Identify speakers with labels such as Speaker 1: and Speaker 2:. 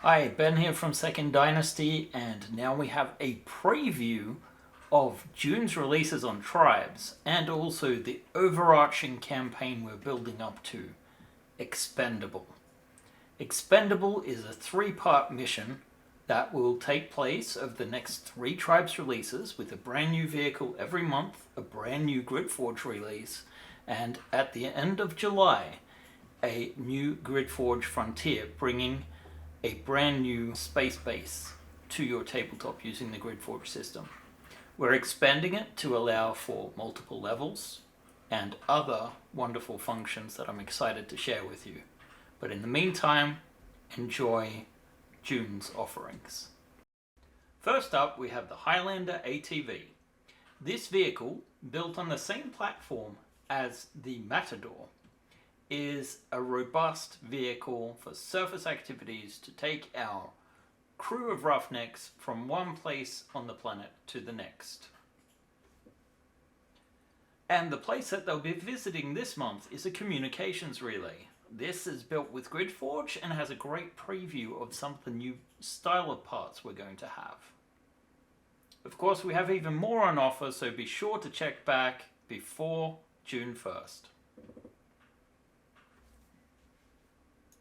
Speaker 1: Hi, Ben here from Second Dynasty, and now we have a preview of June's releases on Tribes and also the overarching campaign we're building up to, Expendable. Expendable is a three-part mission that will take place over the next three Tribes releases with a brand new vehicle every month, a brand new GridForge release, and at the end of July, a new GridForge Frontier bringing a brand new space base to your tabletop using the GridForge system. We're expanding it to allow for multiple levels and other wonderful functions that I'm excited to share with you. But in the meantime, enjoy June's offerings. First up, we have the Highlander ATV. This vehicle, built on the same platform as the Matador, is a robust vehicle for surface activities to take our crew of roughnecks from one place on the planet to the next. And the place that they'll be visiting this month is a communications relay. This is built with GridForge and has a great preview of some of the new style of parts we're going to have. Of course, we have even more on offer, so be sure to check back before June 1st.